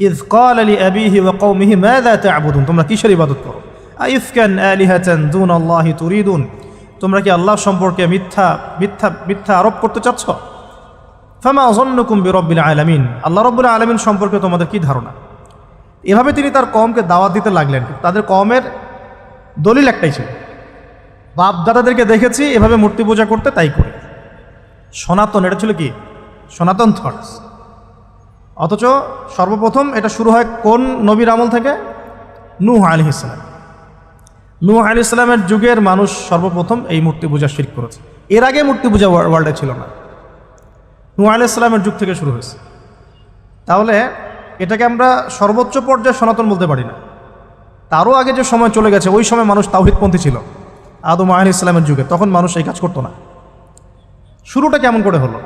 ইয ক্বালা লিআবিহি ওয়া কওমিহি মাযা তা'বুদুন, তোমরা কিসের ইবাদত করো? আইফকান আলিহাতান দুনাল্লাহি তুরিদুন, তোমরা কি আল্লাহ সম্পর্কে মিথ্যা আরোপ করতে চাচ্ছ? ফামা যান্নুকুম বিরাব্বিল আলামিন, আল্লাহ রাব্বুল আলামিন সম্পর্কে তোমাদের কি ধারণা? এভাবে তিনি তার কওমকে দাওয়াত দিতে লাগলেন। তাদের কওমের দলিল একটাই ছিল, বাপ দাদাদেরকে দেখেছি এভাবে মূর্তি পূজা করতে, তাই করি। সনাতন, এটা ছিল কি? সনাতন থটস। অথচ সর্বপ্রথম এটা শুরু হয় কোন নবীর আমল থেকে? নূহ আলাইহিস সালাম। নূহ আলাইহিস সালামের যুগের মানুষ সর্বপ্রথম এই মূর্তি পূজা শিরক করেছে। এর আগে মূর্তি পূজা ওয়ার্ল্ডে ছিল না, নূহ আলাইহিস সালামের যুগ থেকে শুরু হয়েছে। তাহলে এটাকে আমরা সর্বোচ্চ পর্যায়ে সনাতন বলতে পারি না। তারও আগে যে সময় চলে গেছে, ওই সময় মানুষ তাওহীদপন্থী ছিল। আদম আলাইহিস সালামের যুগে তখন মানুষ এই কাজ করতো না। শুরুটা কেমন করে হলো?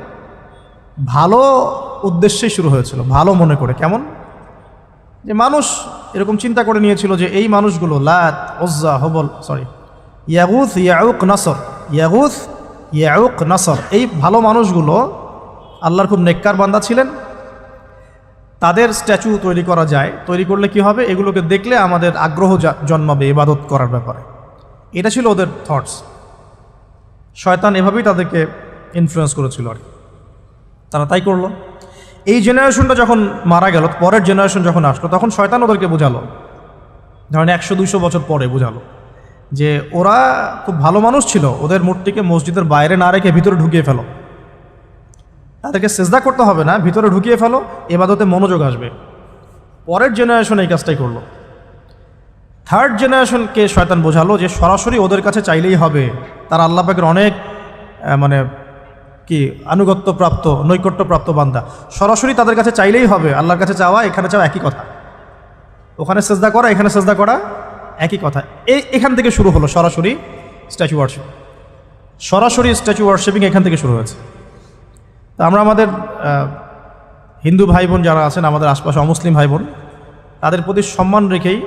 ভালো উদ্দেশ্যেই শুরু হয়েছিল, ভালো মনে করে। কেমন? যে মানুষ এরকম চিন্তা করে নিয়েছিল যে এই মানুষগুলো লাত, উজ্জা, হবল, ইয়াগুথ, ইয়াউক, নাসর, এই ভালো মানুষগুলো আল্লাহর খুব নেককার বান্দা ছিলেন। তাদের স্ট্যাচু তৈরি করা যায়, তৈরি করলে কি হবে? এগুলোকে দেখলে আমাদের আগ্রহ জন্মাবে ইবাদত করার ব্যাপারে। এটা ছিল ওদের থটস। শয়তান এভাবেই তাদেরকে ইনফ্লুয়েন্স করেছিল আর কি। তারা তাই করলো। এই জেনারেশনটা যখন মারা গেল, পরের জেনারেশন যখন আসলো, তখন শয়তান ওদেরকে বোঝালো, ধরেন 100-200 বছর পরে বোঝালো যে ওরা খুব ভালো মানুষ ছিল, ওদের মূর্তিকে মসজিদের বাইরে না রেখে ভিতরে ঢুকিয়ে ফেলো, তাদেরকে সেজদা করতে হবে না, ভিতরে ঢুকিয়ে ফেলো, এবাদতে মনোযোগ আসবে। পরের জেনারেশন এই কাজটাই করলো। থার্ড জেনারেশনকে শয়তান বোঝালো যে সরাসরি ওদের কাছে চাইলেই হবে, তারা আল্লাহ পাকের অনেক মানে কি আনুগত্যপ্রাপ্ত নৈকট্যপ্রাপ্ত বান্দা, সরাসরি তাদের কাছে চাইলেই হবে। আল্লাহর কাছে চাওয়া এখানে চাওয়া একই কথা, ওখানে সেজদা করা এখানে সেজদা করা একই কথা। এখান থেকে শুরু হলো সরাসরি স্ট্যাচু ওয়ার্শিপ। সরাসরি স্ট্যাচু ওয়ার্শিপিং এখান থেকে শুরু হয়েছে। তা আমরা আমাদের হিন্দু ভাই বোন যারা আছেন, আমাদের আশপাশে অমুসলিম ভাই বোন, তাদের প্রতি সম্মান রেখেই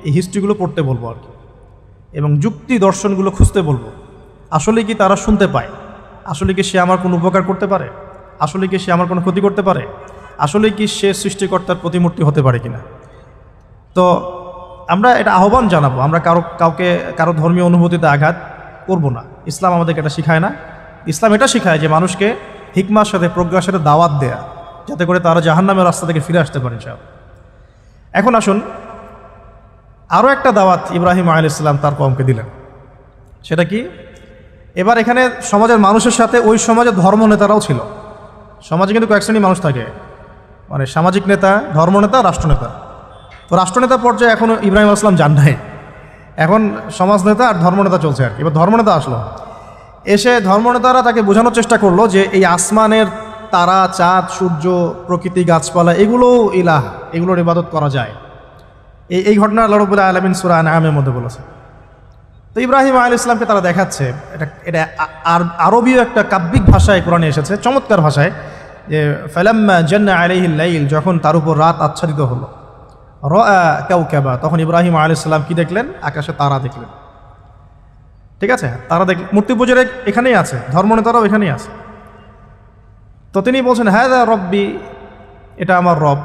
এই হিস্ট্রিগুলো পড়তে বলবো আর কি, এবং যুক্তি দর্শনগুলো খুঁজতে বলবো। আসলে কি তারা শুনতে পায়? আসলে কি সে আমার কোনো উপকার করতে পারে? আসলে কি সে আমার কোনো ক্ষতি করতে পারে? আসলে কি সে সৃষ্টিকর্তার প্রতিমূর্তি হতে পারে কিনা? তো আমরা এটা আহ্বান জানাবো, আমরা কারো ধর্মীয় অনুভূতিতে আঘাত করব না। ইসলাম আমাদেরকে এটা শিখায় না। ইসলাম এটা শিখায় যে মানুষকে হিকমার সাথে প্রজ্ঞার সাথে দাওয়াত দেয়া, যাতে করে তারা জাহান্নামের রাস্তা থেকে ফিরে আসতে পারে ইনশাআল্লাহ। এখন আসুন, আরও একটা দাওয়াত ইব্রাহিম আলাইহিস সালাম তার কওমকে দিলেন। সেটা কি? এবার এখানে সমাজের মানুষের সাথে ওই সমাজের ধর্ম নেতারাও ছিল। সমাজে কিন্তু কয়েক শ্রেণীর মানুষ থাকে, মানে সামাজিক নেতা, ধর্মনেতা, রাষ্ট্রনেতা। তো রাষ্ট্রনেতা পর্যায়ে এখনও ইব্রাহিম আলাইহিস সালাম যান নাই, এখন সমাজ নেতা আর ধর্মনেতা চলছে আর কি। এবার ধর্মনেতা আসলো, এসে ধর্মনেতারা তাকে বোঝানোর চেষ্টা করলো যে এই আসমানের তারা, চাঁদ, সূর্য, প্রকৃতি, গাছপালা, এগুলো ইলাহ, এগুলোর ইবাদত করা যায়। এই ঘটনা আল্লাহ রাব্বুল আলামিন সূরা আনআমের মধ্যে বলেছে। তো ইব্রাহিম আলাইহিস সালামকে তারা দেখাচ্ছে, এটা আরবীয় একটা কাব্যিক ভাষায় কোরআনে এসেছে, চমৎকার ভাষায়, যে ফালাম্মা জান্না আলাইহিল লাইল, যখন তার উপর রাত আচ্ছাদিত হলো, রাআ কাওকাবা, তখন ইব্রাহিম আলাইহিস সালাম কি দেখলেন? আকাশে তারা দেখলেন। ঠিক আছে, তারা দেখলেন। মূর্তি পূজার এখানেই আছে, ধর্মনেতারাও এখানেই আছে। তো তিনি বলছেন হাযা রব্বি, এটা আমার রব।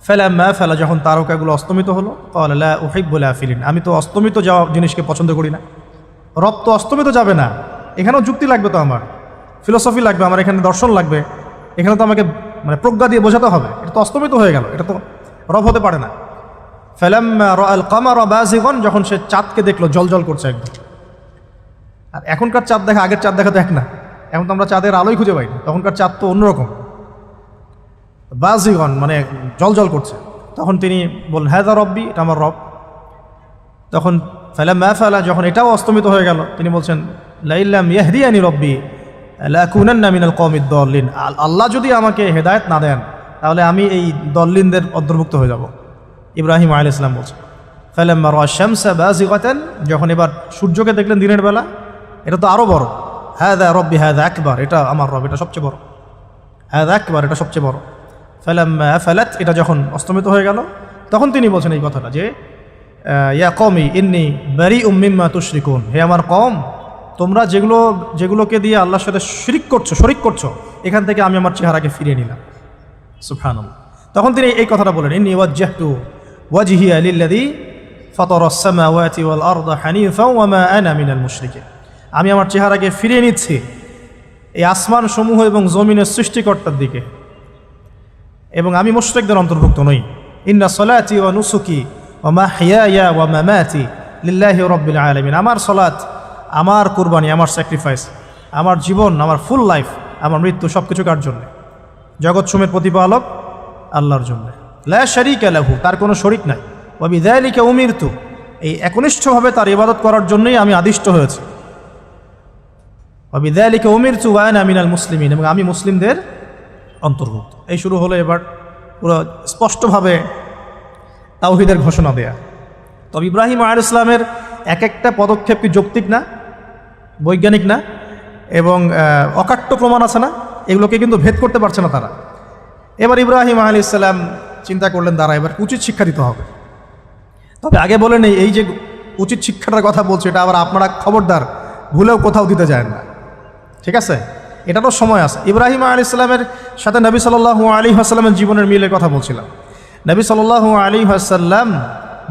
ফালাম্মা ফালা, যখন তারকাগুলো অস্তমিত হলো, ক্বালা লা উহিব্বুল আফিলিন, আমি তো অস্তমিত যাওয়া জিনিসকে পছন্দ করি না। রব তো অস্তমিত যাবে না, এখানেও যুক্তি লাগবে, তো আমার ফিলোসফি লাগবে, আমার এখানে দর্শন লাগবে, এখানে তো আমাকে মানে প্রজ্ঞা দিয়ে বোঝাতে হবে, এটা তো অস্তমিত হয়ে গেল, এটা তো রব হতে পারে না। ফালাম্মা রাআল কামারা বাযিগান, যখন সে চাঁদকে দেখলো জলজল করছে একদম। আর এখনকার চাঁদ দেখা আগের চাঁদ দেখা তো এক না, এখন তো আমরা চাঁদের আলোই খুঁজে পাই না, তখনকার চাঁদ তো অন্যরকম। বাযিগান মানে জলজল করছে। তখন তিনি বললেন হাযা রব্বি, এটা আমার রব। তখন ফালাম্মা ফালা, যখন এটাও অস্তমিত হয়ে গেল, তিনি বলছেন লাইল্লাম ইয়াহদিয়ানি রব্বি লাকুনান্না মিনাল কওমিদ দাল্লিন, আল্লাহ যদি আমাকে হেদায়েত না দেন তাহলে আমি এই দল্লিনদের অন্তর্ভুক্ত হয়ে যাব। ইব্রাহিম আলাইহিস সালাম বলছেন ফালাম্মা রাআ শামসা বাযিগাতান, যখন এবার সূর্যকে দেখলেন দিনের বেলা, এটা তো আরও বড়। হাযা রব্বি হাযা আকবার, এটা আমার রব, এটা সবচেয়ে বড়। হাযা আকবার, এটা সবচেয়ে বড়। ফালাম্মা আফালাত, এটা যখন অস্তমিত হয়ে গেল, তখন তিনি বলছেন এই কথাটা যে ইয়া কওমি ইন্নী বারিউম মিম্মা তুশরিকুন, হে আমার কওম, তোমরা যেগুলোকে দিয়ে আল্লাহর সাথে শরিক করছো, এখান থেকে আমি আমার চেহারাকে ফিরিয়ে নিলাম। সুবহানাল্লাহ। তখন তিনি এই কথাটা বলেন ইন্নী ওয়াজ্জাহতু ওয়াজহিয়া লিল্লাযী ফাতারাস সামাওয়াতি ওয়াল আরদা হানিফাও ওয়া মা আনা মিনাল মুশরিকিন, আমি আমার চেহারাকে ফিরিয়ে নিচ্ছি এই আসমান সমূহ এবং জমিনের সৃষ্টিকর্তার দিকে, এবং আমি মুশরিকদের অন্তর্ভুক্ত নই। ইন্না সলাতি ওয়া নুসুকি ওয়া মাহইয়ায়া ওয়া মামাতি লিল্লাহি রাব্বিল আলামিন, আমার সলাত, আমার কুরবানি, আমার স্যাক্রিফাইস, আমার জীবন, আমার ফুল লাইফ, আমার মৃত্যু, সব কিছু কার জন্যে? জগৎসমূহের প্রতিপালক আল্লাহর জন্যে। লা শারীকা লাহু, তার কোনো শরিক নাই। ওয়া বিযালিকা উমিরতু, এই একনিষ্ঠভাবে তার ইবাদত করার জন্যই আমি আদিষ্ট হয়েছি। ওয়া বিযালিকা উমিরতু ওয়া আনা মিনাল মুসলিমিন, এবং আমি মুসলিমদের অন্তর্ভুক্ত। এই শুরু হলো এবার পুরো স্পষ্টভাবে তাওহীদের ঘোষণা দেয়া। তবে ইব্রাহিম আলাইহিস সালামের এক একটা পদক্ষেপ কি যৌক্তিক না, বৈজ্ঞানিক না, এবং অকাট্য প্রমাণ আছে না, এগুলোকে কিন্তু ভেদ করতে পারছে না তারা। এবার ইব্রাহিম আলাইহিস সালাম চিন্তা করলেন তারা এবার উচিত শিক্ষা দিতে হবে। তবে আগে বলে নেই, এই যে উচিত শিক্ষাটার কথা বলছে, এটা আবার আপনারা খবরদার ভুলেও কোথাও দিতে যায় না, ঠিক আছে? এটারও সময় আছে। ইব্রাহিম আলাইহিস সালামের সাথে নবী সাল্লাল্লাহু আলাইহি ওয়াসাল্লামের জীবনের মিলের কথা বলছিলাম। নবী সাল্লাল্লাহু আলাইহি ওয়াসাল্লাম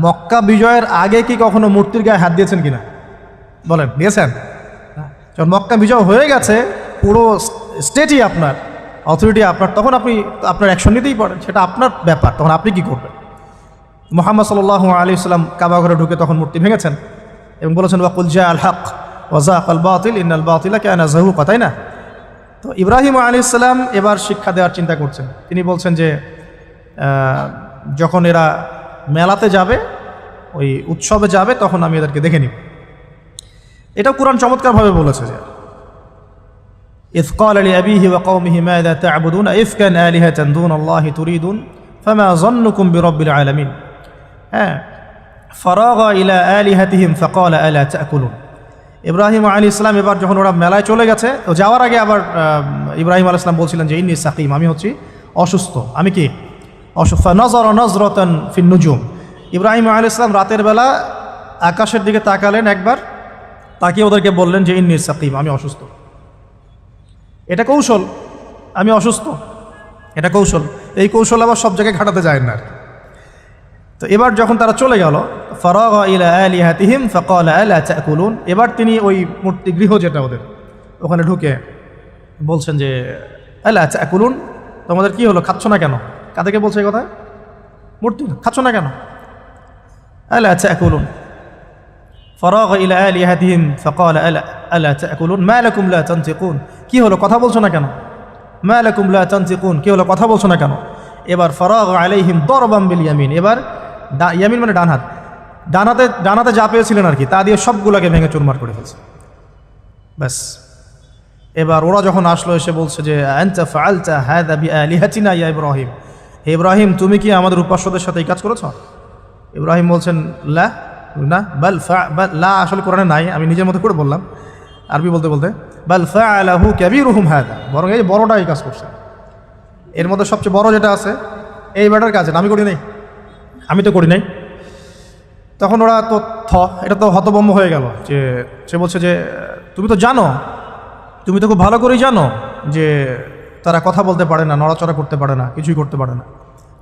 মক্কা বিজয়ের আগে কি কখনো মূর্তির গায়ে হাত দিয়েছেন কিনা? বলেন দিয়েছেন? যখন মক্কা বিজয় হয়ে গেছে, পুরো স্টেটই আপনার, অথরিটি আপনার, তখন আপনি আপনার অ্যাকশন নিতেই পারেন, সেটা আপনার ব্যাপার। তখন আপনি কি করবেন? মুহাম্মদ সাল্লাল্লাহু আলাইহি ওয়াসাল্লাম কাবা ঘরে ঢুকে তখন মূর্তি ভেঙেছেন এবং বলেছেন ওয়াকুল জা আল হক ওয়া যাকাল বাতিল ইন্নাল বাতিলা কানা যাহুকা, তাই না? তো ইব্রাহিম আলাইহিস সালাম এবার শিক্ষা দেওয়ার চিন্তা করছেন। তিনি বলছেন যে যখন এরা মেলাতে যাবে, ওই উৎসবে যাবে, তখন আমি এদেরকে দেখে নিব। এটা কুরআন চমৎকারভাবে বলেছে যে ইয ক্বালা লিআবিহি ওয়া কওমিহি মাযা তা'বুদুন ইফকান আলিহাতান দুনাল্লাহি তুরিদুন ফামা যান্নুকুম বিরাব্বিল আলামিন। হ্যাঁ, ফারাগা ইলা আলিহাতিহিম ফাকালা আলা তা'কুলুন। ইব্রাহিম আলাইহিস সালাম এবার যখন ওরা মেলায় চলে গেছে, তো যাওয়ার আগে আবার ইব্রাহিম আলাইহিস সালাম বলছিলেন যে ইন্নী সাকিম, আমি হচ্ছি অসুস্থ। আমি কি অসুস্থ? নাযারা নাযরাতান ফিন নুজুম। ইব্রাহিম আলাইহিস সালাম রাতের বেলা আকাশের দিকে তাকালেন একবার, তাকিয়ে ওদেরকে বললেন যে ইন্নী সাকিম, আমি অসুস্থ। এটা কৌশল, আমি অসুস্থ, এটা কৌশল। এই কৌশল আবার সব জায়গায় খাটাতে যায় না। তো এবার যখন তারা চলে গেল, ফারাগা ইলা আলিহাতিহিম ফাকালা আলা তা'কুলুন, এবার তিনি ওই মূর্তি গৃহ যেটা ওদের, ওখানে ঢুকে বলছেন যে আলা তা'কুলুন, তোমাদের কি হলো, খাচ্ছ না কেন? কাদেরকে বলছে এই কথা? মূর্তি, খাচ্ছ না কেন? আলা তা'কুলুন। ফারাগা ইলা আলিহাতিহিম ফাকালা আলা তা'কুলুন মা লাকুম লা তানতিকুন, কি হলো, কথা বলছো না কেন? মা লাকুম লা তানতিকুন, কি হলো, কথা বলছো না কেন? এবার ফারাগা আলাইহিম দরবাম বিল ইয়ামিন, এবার ইয়ামিন মানে ডান হাত, ডানাতে যা পেয়েছিলেন আর কি, তা দিয়ে সবগুলোকে ভেঙে চুরমার করে ফেলছে। ব্যাস, এবার ওরা যখন আসলো এসে বলছে যে আনতা ফাআলতা হাযা বিআলিহাতিনা ইয়া ইব্রাহিম, হে ইব্রাহিম তুমি কি আমাদের উপাস্যদের সাথে এই কাজ করেছো? ইব্রাহিম বলছেন লা, না, বাল লা আসলে কোরআনে নাই, আমি নিজের মতো করে বললাম আরবি বলতে বলতে। বাল ফাআলাহু কাবীরুহুম হাযা, বরং এই বড়টা এই কাজ করছে, এর মধ্যে সবচেয়ে বড় যেটা আছে এই ব্যাটার কাজ, আমি করি নাই, আমি তো করি নাই। তখন ওরা তো এটা তো হতভম্ব হয়ে গেল, যে সে বলছে যে তুমি তো জানো, তুমি তো খুব ভালো করেই জানো যে তারা কথা বলতে পারে না, নড়াচড়া করতে পারে না, কিছুই করতে পারে না।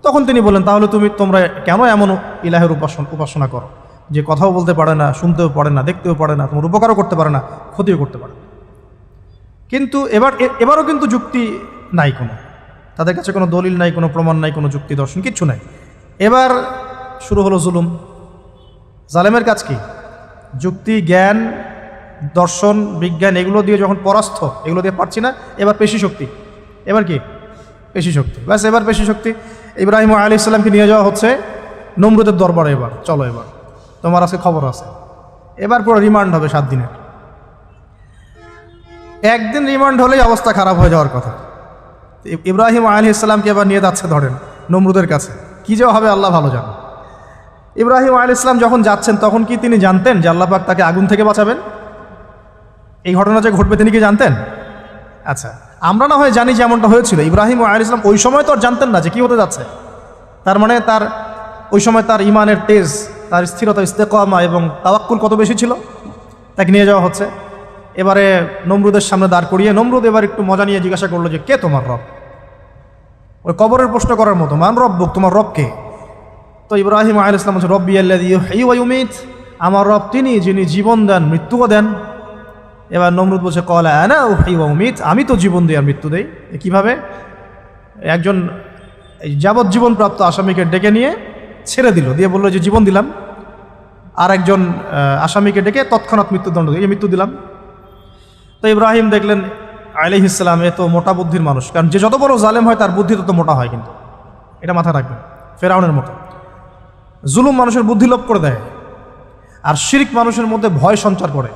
তখন তিনি বললেন তাহলে তোমরা কেন এমন ইলাহের উপাসনা করো যে কথাও বলতে পারে না, শুনতেও পারে না, দেখতেও পারে না, তোমার উপকারও করতে পারে না, ক্ষতিও করতে পারে না। কিন্তু এবারও কিন্তু যুক্তি নাই, কোনো তাদের কাছে কোনো দলিল নাই, কোনো প্রমাণ নাই, কোনো যুক্তি দর্শন কিচ্ছু নাই। এবার শুরু হলো জুলুম। জালেমের কাজ কি? যুক্তি, জ্ঞান, দর্শন, বিজ্ঞান এগুলো দিয়ে যখন পরাস্ত, এগুলো দিয়ে পারছি না, এবার পেশি শক্তি। এবার কি? পেশি শক্তি। ব্যাস, এবার পেশি শক্তি। ইব্রাহিম আলাইহিস সালামকে নিয়ে যাওয়া হচ্ছে নমরুদের দরবারে। এবার চলো, এবার তোমার আজকে খবর আছে। এবার পুরো রিমান্ড হবে 7 দিনের। একদিন রিমান্ড হলেই অবস্থা খারাপ হয়ে যাওয়ার কথা। ইব্রাহিম আলাইহিস সালামকে এবার নিয়ে যাচ্ছে ধরেন নমরুদের কাছে, কি যে হবে আল্লাহ ভালো জানেন। ইব্রাহিম আলাইহিস সালাম যখন যাচ্ছেন তখন কি তিনি জানতেন যে আল্লাহ পাক তাকে আগুন থেকে বাঁচাবেন? এই ঘটনা যে ঘটবে তিনি কি জানতেন? আচ্ছা, আমরা না হয় জানি যে এমনটা হয়েছিল। ইব্রাহিম আলাইহিস সালাম ওই সময় তো আর জানতেন না যে কি হতে যাচ্ছে। তার মানে তার ওই সময় তার ইমানের তেজ, তার স্থিরতা, ইস্তেকামা এবং তাওয়াক্কুল কত বেশি ছিল। তাকে নিয়ে যাওয়া হচ্ছে। এবারে নমরুদের সামনে দাঁড় করিয়ে নমরুদ এবার একটু মজা নিয়ে জিজ্ঞাসা করলো যে কে তোমার রব? ওই কবরের প্রশ্ন করার মতো, মান রব্বুক, তোমার রব কে? তো ইব্রাহিম আলাইহিস সালাম বলছে রব্বি আল্লাযী ইউহয়ী ওয়া ইউমীত, আমার রব তিনি যিনি জীবন দেন, মৃত্যুও দেন। এবার নমরুদ বলছে ক্বালা আনা উহয়ী ওয়া উমীত, আমি তো জীবন দিই আর মৃত্যু দেই। কিভাবে? একজন যাবজ্জীবন প্রাপ্ত আসামিকে ডেকে নিয়ে ছেড়ে দিল, দিয়ে বললো যে জীবন দিলাম। আর একজন আসামিকে ডেকে তৎক্ষণাৎ মৃত্যুদণ্ড দিয়ে মৃত্যু দিলাম। তো ইব্রাহিম দেখলেন আলাইহিস সালাম এ তো মোটা বুদ্ধির মানুষ, কারণ যে যত বড় জালেম হয় তার বুদ্ধি তত মোটা হয়, কিন্তু এটা মাথায় রাখবেন। ফেরাউনের মতো জুলুম মানুষের বুদ্ধি লোপ করে দেয়, আর শিরক মানুষের মধ্যে ভয় সঞ্চার করে।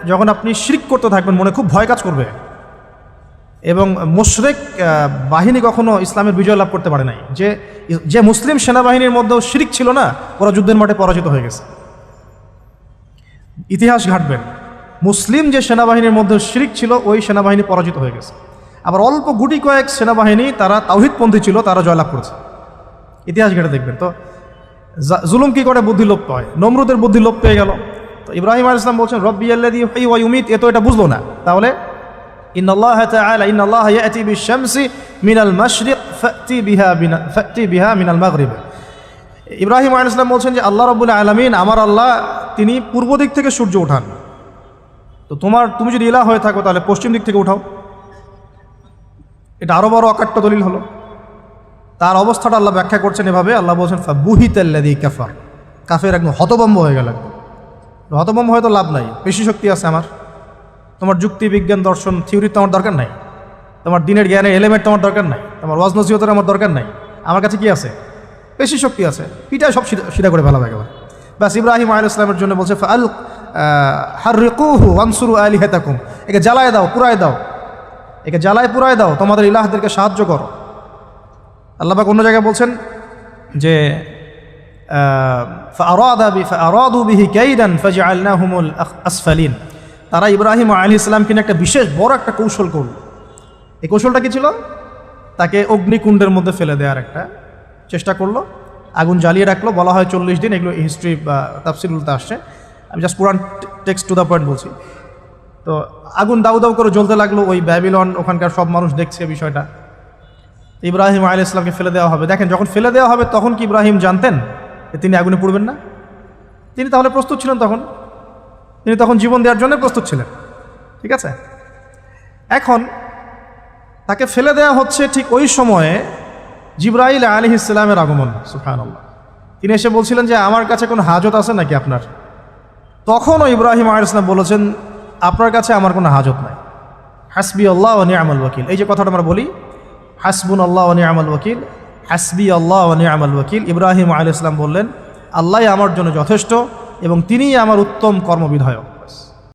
যখন আপনি শিরক করতে থাকবেন মনে খুব ভয় কাজ করবে। এবং মুশরিক বাহিনী কখনো ইসলামের বিজয় লাভ করতে পারে নাই। যে মুসলিম সেনাবাহিনীর মধ্যেও শিরক ছিল না, ওরা যুদ্ধের মাঠে পরাজিত হয়ে গেছে। ইতিহাস ঘাটবেন, মুসলিম যে সেনাবাহিনীর মধ্যে শিরক ছিল ওই সেনাবাহিনী পরাজিত হয়ে গেছে। আবার অল্প গুটি কয়েক সেনাবাহিনী তারা তাওহীদপন্থী ছিল, তারা জয়লাভ করেছে। ইতিহাস ঘেটে দেখবেন। তো জুলুম কি করে? বুদ্ধি লোপ পায়। নমরুদের বুদ্ধি লোপ পেয়ে গেল। তো ইব্রাহিম আলাইহিস সালাম বলছেন রব্বি আল্লাযী ইউহয়ী ওয়া ইউমীত, এ তো এটা বুঝলো না। তাহলে ইন্নাল্লাহা তাআলা ইন্নাল্লাহা ইয়াতি বিশ-শামসি মিনাল মাশরিক ফাতি বিহা মিনাল মাগরিব, ইব্রাহিম আলাইহিস সালাম বলছেন যে আল্লাহ রাব্বুল আলামিন আমার আল্লাহ তিনি পূর্ব দিক থেকে সূর্য ওঠান, তো তুমি যদি ইলাহ হয়ে থাকো তাহলে পশ্চিম দিক থেকে উঠাও। এটা আরও বড় অকাট্য দলিল হলো। তার অবস্থাটা আল্লাহ ব্যাখ্যা করছেন এভাবে, আল্লাহ বলছেন ফাবুহিতাল্লাযী কাফার, কাফের একদম হতভম্ব হয়ে গেল। হতভম্ব হয়তো লাভ নাই, বেশি শক্তি আছে আমার, তোমার যুক্তি বিজ্ঞান দর্শন থিওরি তো আমার দরকার নাই, তোমার দিনের জ্ঞানের এলিমেন্ট তোমার দরকার নাই, তোমার ওয়াজ নসিহতের আমার দরকার নাই, আমার কাছে কি আছে? বেশি শক্তি আছে, পিটায় সব সিধা করে ফেলা একেবারে। ব্যাস ইব্রাহিম আলাইহিস সালামের জন্য বলছে ফাআল হাররিকুহু ওয়ানসুরু আলিহাতাকুম, একে জ্বালায় দাও, পুরায় দাও, একে জ্বালায় পুরায় দাও, তোমাদের ইলাহদেরকে সাহায্য করো। আল্লাহ পাক অন্য জায়গায় বলছেন যে ফাআরাদু বিহি কাইদান ফাজআলনাহুমুল আসফালিন, তারা ইব্রাহিম আলাইহিস সালাম কিনা একটা বিশেষ বড় একটা কৌশল করল। এই কৌশলটা কি ছিল? তাকে অগ্নিকুণ্ডের মধ্যে ফেলে দেওয়ার একটা চেষ্টা করলো, আগুন জ্বালিয়ে রাখলো, বলা হয় 40 দিন, এগুলো হিস্ট্রি বা তাফসীরুলতে আসছে, আমি জাস্ট পুরান টেক্সট টু দ্য পয়েন্ট বলছি। তো আগুন দাউ দাউ করে জ্বলতে লাগলো, ওই ব্যাবিলন ওখানকার সব মানুষ দেখছে বিষয়টা। ইব্রাহিম আলাইহিস সালামকে ফেলে দেওয়া হবে। দেখেন, যখন ফেলে দেওয়া হবে তখন কি ইব্রাহিম জানতেন যে তিনি আগুনে পুড়বেন না? তিনি তাহলে প্রস্তুত ছিলেন, তিনি তখন জীবন দেওয়ার জন্য প্রস্তুত ছিলেন। ঠিক আছে, এখন তাকে ফেলে দেওয়া হচ্ছে, ঠিক ওই সময়ে জিবরাইল আলাইহিস সালামের আগমন। সুবহানাল্লাহ। তিনি এসে বলছিলেন যে আমার কাছে কোনো হাজত আছে নাকি আপনার? তখনও ইব্রাহিম আলাইহিস সালাম বলেছেন আপনার কাছে আমার কোনো হাজত নাই। হাসবি আল্লাহ ওয়া নি'মাল ওয়াকিল, এই যে কথাটা আমরা বলি হাসবুনাল্লাহ ওয়া নি'মাল ওয়াকিল, হাসবি আল্লাহ ওয়া নি'মাল ওয়াকিল, ইব্রাহিম আলাইহিস সালাম বললেন আল্লাহই আমার জন্য যথেষ্ট এবং তিনিই আমার উত্তম কর্মবিধায়ক।